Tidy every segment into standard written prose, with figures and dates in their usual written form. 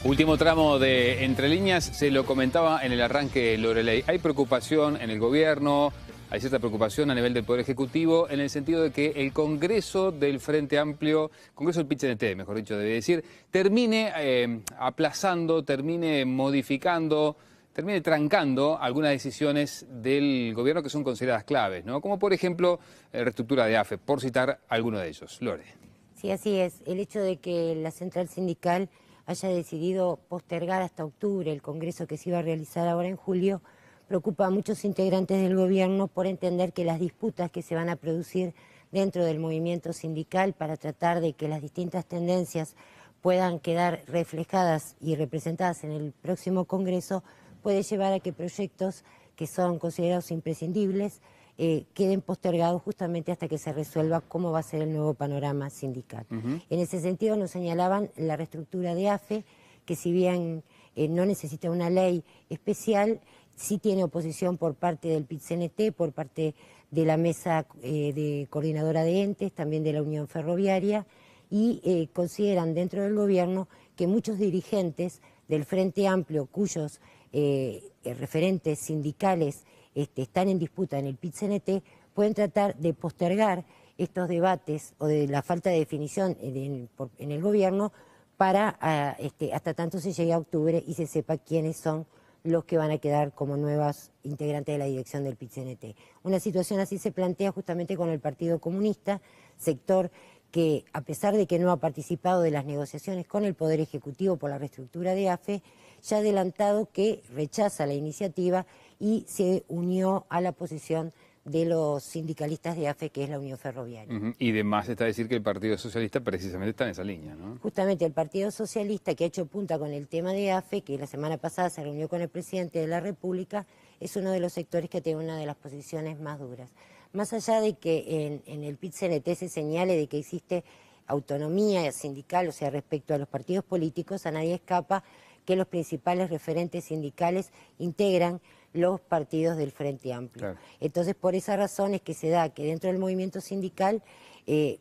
Último tramo de Entre Líneas, se lo comentaba en el arranque Loreley. Hay preocupación en el gobierno, hay cierta preocupación a nivel del Poder Ejecutivo en el sentido de que el Congreso del Frente Amplio, Congreso del PIT-CNT, mejor dicho, debe decir, termine aplazando, termine modificando, termine trancando algunas decisiones del gobierno que son consideradas claves, ¿no? Como por ejemplo, reestructura de AFE, por citar alguno de ellos. Lore. Sí, así es. El hecho de que la central sindical haya decidido postergar hasta octubre el congreso que se iba a realizar ahora en julio, preocupa a muchos integrantes del gobierno por entender que las disputas que se van a producir dentro del movimiento sindical para tratar de que las distintas tendencias puedan quedar reflejadas y representadas en el próximo congreso puede llevar a que proyectos que son considerados imprescindibles queden postergados justamente hasta que se resuelva cómo va a ser el nuevo panorama sindical. En ese sentido nos señalaban la reestructura de AFE, que si bien no necesita una ley especial, sí tiene oposición por parte del PIT-CNT, por parte de la mesa de coordinadora de entes, también de la Unión Ferroviaria, y consideran dentro del gobierno que muchos dirigentes del Frente Amplio, cuyos referentes sindicales están en disputa en el PIT-CNT, pueden tratar de postergar estos debates o de la falta de definición en el gobierno para hasta tanto se llegue a octubre y se sepa quiénes son los que van a quedar como nuevas integrantes de la dirección del PIT-CNT. Una situación así se plantea justamente con el Partido Comunista, sector que a pesar de que no ha participado de las negociaciones con el Poder Ejecutivo por la reestructura de AFE, ya ha adelantado que rechaza la iniciativa y se unió a la posición de los sindicalistas de AFE, que es la Unión Ferroviaria. Y de más está decir que el Partido Socialista precisamente está en esa línea, ¿no? Justamente el Partido Socialista, que ha hecho punta con el tema de AFE, que la semana pasada se reunió con el presidente de la República, es uno de los sectores que tiene una de las posiciones más duras. Más allá de que en el PIT-CNT se señale de que existe autonomía sindical, o sea, respecto a los partidos políticos, a nadie escapa que los principales referentes sindicales integran los partidos del Frente Amplio. Claro. Entonces, por esa razón es que se da que dentro del movimiento sindical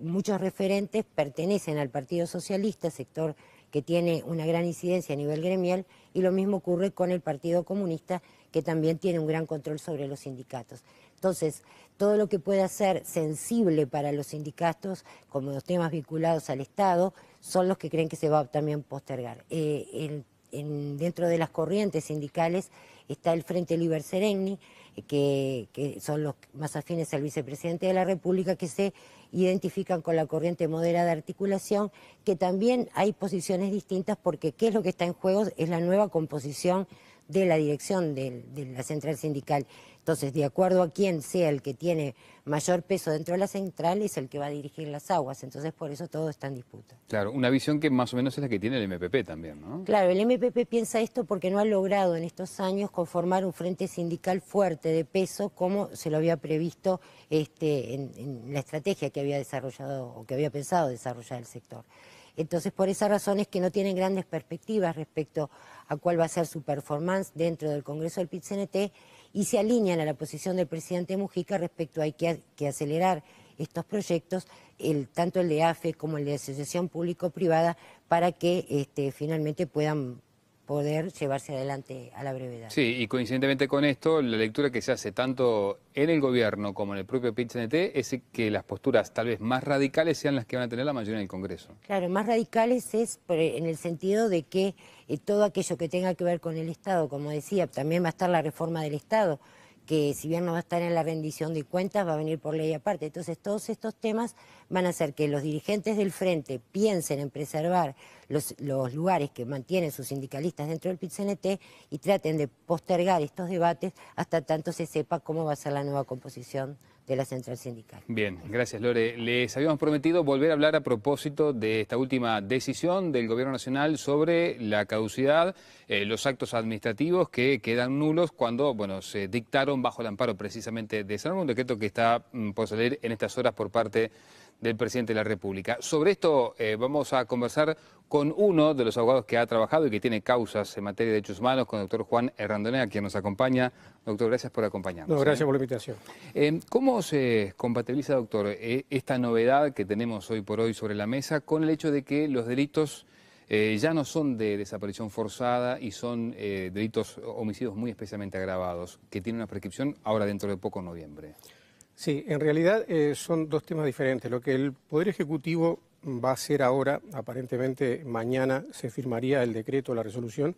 muchos referentes pertenecen al Partido Socialista, sector que tiene una gran incidencia a nivel gremial, y lo mismo ocurre con el Partido Comunista, que también tiene un gran control sobre los sindicatos. Entonces, todo lo que pueda ser sensible para los sindicatos, como los temas vinculados al Estado, son los que creen que se va a también postergar. Dentro de las corrientes sindicales está el Frente Liber Seregni, que son los más afines al vicepresidente de la República, que se identifican con la corriente moderada de articulación, que también hay posiciones distintas porque qué es lo que está en juego es la nueva composición de la dirección de la central sindical. Entonces, de acuerdo a quién sea el que tiene mayor peso dentro de la central, es el que va a dirigir las aguas. Entonces, por eso todo está en disputa. Claro, una visión que más o menos es la que tiene el MPP también, ¿no? Claro, el MPP piensa esto porque no ha logrado en estos años conformar un frente sindical fuerte de peso como se lo había previsto en la estrategia que había desarrollado o que había pensado desarrollar el sector. Entonces, por esa razón es que no tienen grandes perspectivas respecto a cuál va a ser su performance dentro del Congreso del PIT-CNT y se alinean a la posición del presidente Mujica respecto a hay que acelerar estos proyectos, tanto el de AFE como el de asociación público-privada, para que finalmente puedan poder llevarse adelante a la brevedad. Sí, y coincidentemente con esto, la lectura que se hace tanto en el gobierno como en el propio PIT-CNT es que las posturas tal vez más radicales sean las que van a tener la mayoría en el Congreso. Claro, más radicales es en el sentido de que todo aquello que tenga que ver con el Estado, como decía, también va a estar la reforma del Estado, que si bien no va a estar en la rendición de cuentas, va a venir por ley aparte. Entonces, todos estos temas van a hacer que los dirigentes del Frente piensen en preservar los lugares que mantienen sus sindicalistas dentro del PIT-CNT y traten de postergar estos debates hasta tanto se sepa cómo va a ser la nueva composición de la central sindical. Bien, gracias Lore. Les habíamos prometido volver a hablar a propósito de esta última decisión del Gobierno Nacional sobre la caducidad, los actos administrativos que quedan nulos cuando se dictaron bajo el amparo precisamente de esa norma, un decreto que está por salir en estas horas por parte del presidente de la República. Sobre esto vamos a conversar con uno de los abogados que ha trabajado y que tiene causas en materia de derechos humanos, con el doctor Juan Herrandonea, quien nos acompaña. Doctor, gracias por acompañarnos. No, gracias por la invitación. ¿Cómo se compatibiliza, doctor, esta novedad que tenemos hoy por hoy sobre la mesa con el hecho de que los delitos ya no son de desaparición forzada y son delitos, homicidios muy especialmente agravados, que tienen una prescripción ahora dentro de poco, noviembre? Sí, en realidad son dos temas diferentes. Lo que el Poder Ejecutivo va a hacer ahora, aparentemente mañana se firmaría el decreto, la resolución,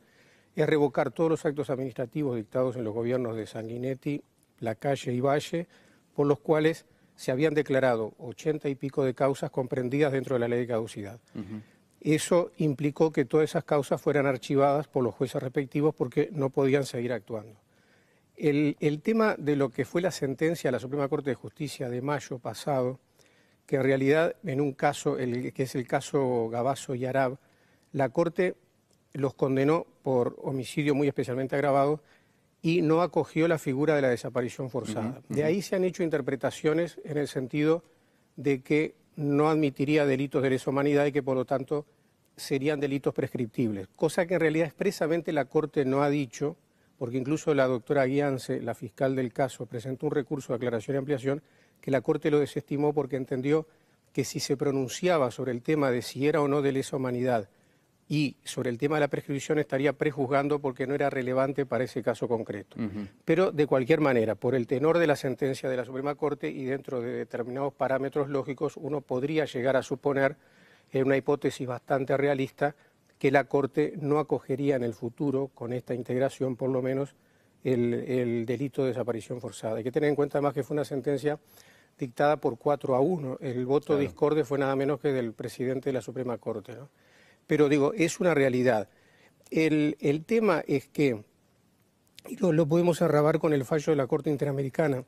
es revocar todos los actos administrativos dictados en los gobiernos de Sanguinetti, Lacalle y Valle, por los cuales se habían declarado 80 y pico de causas comprendidas dentro de la ley de caducidad. Eso implicó que todas esas causas fueran archivadas por los jueces respectivos porque no podían seguir actuando. El tema de lo que fue la sentencia de la Suprema Corte de Justicia de mayo pasado, que en realidad en un caso, que es el caso Gabazo y Arab, la Corte los condenó por homicidio muy especialmente agravado y no acogió la figura de la desaparición forzada. De ahí se han hecho interpretaciones en el sentido de que no admitiría delitos de lesa humanidad y que por lo tanto serían delitos prescriptibles, cosa que en realidad expresamente la Corte no ha dicho, porque incluso la doctora Guiance, la fiscal del caso, presentó un recurso de aclaración y ampliación que la Corte lo desestimó porque entendió que si se pronunciaba sobre el tema de si era o no de lesa humanidad y sobre el tema de la prescripción estaría prejuzgando porque no era relevante para ese caso concreto. Pero de cualquier manera, por el tenor de la sentencia de la Suprema Corte y dentro de determinados parámetros lógicos, uno podría llegar a suponer, en una hipótesis bastante realista, que la Corte no acogería en el futuro, con esta integración por lo menos, el delito de desaparición forzada. Hay que tener en cuenta además que fue una sentencia dictada por 4-1. El voto discorde fue nada menos que del presidente de la Suprema Corte, ¿no? Pero digo, es una realidad. El tema es que, y lo podemos arrabar con el fallo de la Corte Interamericana,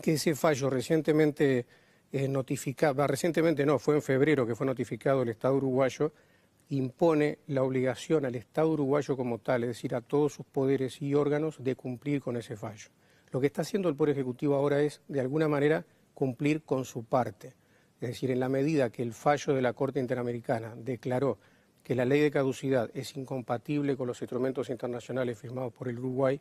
que ese fallo recientemente recientemente no, fue en febrero que fue notificado el Estado uruguayo, impone la obligación al Estado uruguayo como tal, es decir, a todos sus poderes y órganos, de cumplir con ese fallo. Lo que está haciendo el Poder Ejecutivo ahora es, de alguna manera, cumplir con su parte. Es decir, en la medida que el fallo de la Corte Interamericana declaró que la ley de caducidad es incompatible con los instrumentos internacionales firmados por el Uruguay,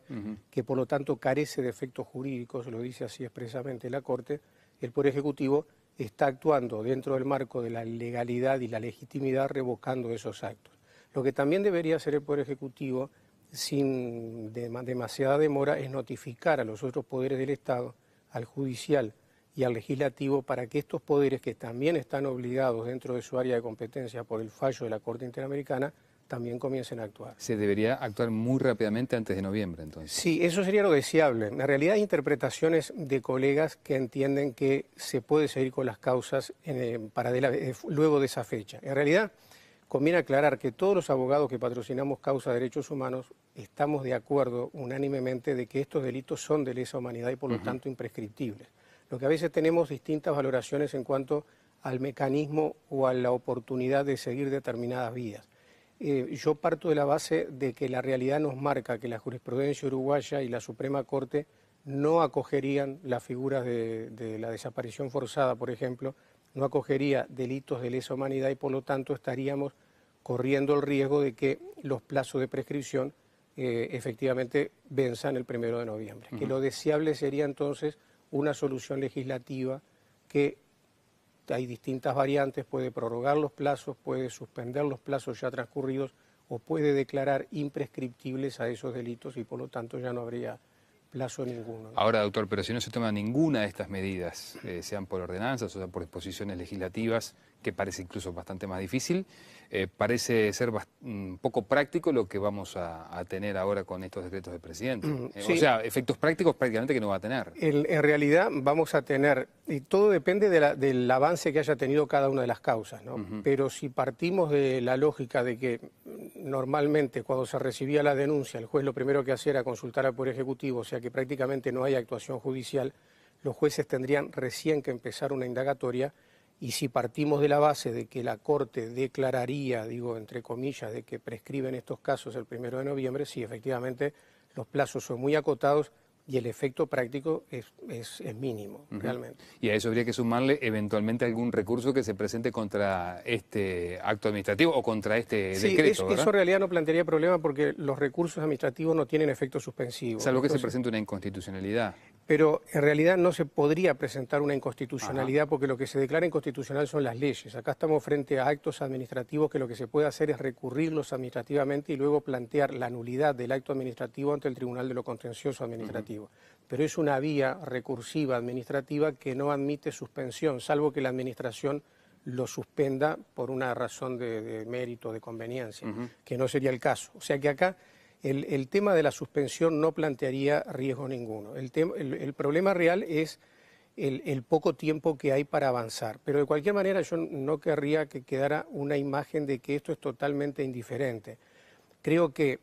que por lo tanto carece de efectos jurídicos, lo dice así expresamente la Corte, el Poder Ejecutivo está actuando dentro del marco de la legalidad y la legitimidad revocando esos actos. Lo que también debería hacer el Poder Ejecutivo, sin demasiada demora, es notificar a los otros poderes del Estado, al judicial y al legislativo, para que estos poderes, que también están obligados dentro de su área de competencia por el fallo de la Corte Interamericana, también comiencen a actuar. Se debería actuar muy rápidamente antes de noviembre, entonces. Sí, eso sería lo deseable. En realidad hay interpretaciones de colegas que entienden que se puede seguir con las causas luego de esa fecha. En realidad conviene aclarar que todos los abogados que patrocinamos causas de derechos humanos estamos de acuerdo unánimemente de que estos delitos son de lesa humanidad y por lo tanto imprescriptibles. Lo que a veces tenemos distintas valoraciones en cuanto al mecanismo o a la oportunidad de seguir determinadas vías. Yo parto de la base de que la realidad nos marca que la jurisprudencia uruguaya y la Suprema Corte no acogerían las figuras de la desaparición forzada, por ejemplo, no acogería delitos de lesa humanidad y por lo tanto estaríamos corriendo el riesgo de que los plazos de prescripción efectivamente venzan el 1 de noviembre. Que lo deseable sería entonces una solución legislativa que hay distintas variantes, puede prorrogar los plazos, puede suspender los plazos ya transcurridos o puede declarar imprescriptibles a esos delitos y por lo tanto ya no habría plazo ninguno, ¿no? Ahora, doctor, pero si no se toma ninguna de estas medidas, sean por ordenanzas o sea por disposiciones legislativas, que parece incluso bastante más difícil, parece ser poco práctico lo que vamos a tener ahora con estos decretos del presidente. Sí. O sea, efectos prácticos prácticamente que no va a tener. En realidad vamos a tener, y todo depende del avance que haya tenido cada una de las causas, ¿no? Pero si partimos de la lógica de que normalmente cuando se recibía la denuncia, el juez lo primero que hacía era consultar al Poder Ejecutivo, o sea que prácticamente no hay actuación judicial, los jueces tendrían recién que empezar una indagatoria. Y si partimos de la base de que la Corte declararía, digo entre comillas, de que prescriben estos casos el 1 de noviembre, sí, efectivamente los plazos son muy acotados, y el efecto práctico es mínimo, realmente. Y a eso habría que sumarle eventualmente algún recurso que se presente contra este acto administrativo o contra este decreto, ¿verdad? Eso en realidad no plantearía problema porque los recursos administrativos no tienen efecto suspensivo. Salvo que se presente una inconstitucionalidad. Pero en realidad no se podría presentar una inconstitucionalidad porque lo que se declara inconstitucional son las leyes. Acá estamos frente a actos administrativos que lo que se puede hacer es recurrirlos administrativamente y luego plantear la nulidad del acto administrativo ante el Tribunal de lo Contencioso Administrativo. Pero es una vía recursiva administrativa que no admite suspensión, salvo que la administración lo suspenda por una razón de mérito, de conveniencia, que no sería el caso. O sea que acá el tema de la suspensión no plantearía riesgo ninguno. El problema real es el poco tiempo que hay para avanzar. Pero de cualquier manera yo no querría que quedara una imagen de que esto es totalmente indiferente. Creo que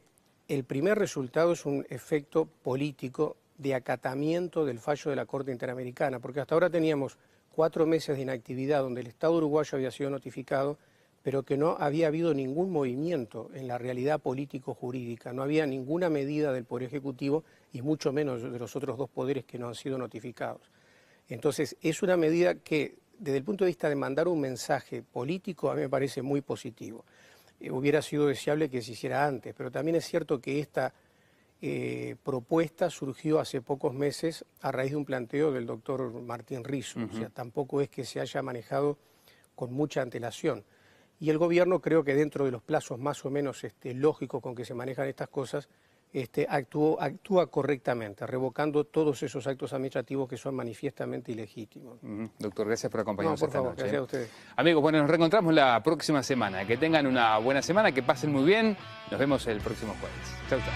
el primer resultado es un efecto político de acatamiento del fallo de la Corte Interamericana, porque hasta ahora teníamos 4 meses de inactividad donde el Estado uruguayo había sido notificado, pero que no había habido ningún movimiento en la realidad político-jurídica, no había ninguna medida del Poder Ejecutivo y mucho menos de los otros 2 poderes que no han sido notificados. Entonces, es una medida que, desde el punto de vista de mandar un mensaje político, a mí me parece muy positivo. Hubiera sido deseable que se hiciera antes, pero también es cierto que esta propuesta surgió hace pocos meses a raíz de un planteo del doctor Martín Rizo, o sea, tampoco es que se haya manejado con mucha antelación. Y el gobierno creo que dentro de los plazos más o menos lógicos con que se manejan estas cosas, actúa correctamente, revocando todos esos actos administrativos que son manifiestamente ilegítimos. Doctor, gracias por acompañarnos por favor, esta noche. gracias a ustedes. Amigos, bueno, nos reencontramos la próxima semana. Que tengan una buena semana, que pasen muy bien. Nos vemos el próximo jueves. Chau, chau.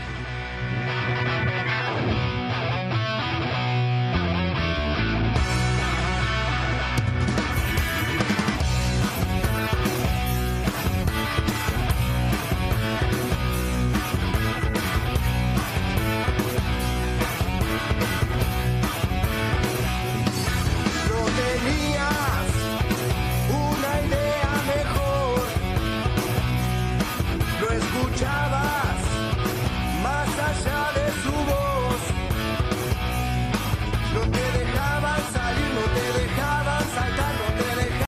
Escuchaba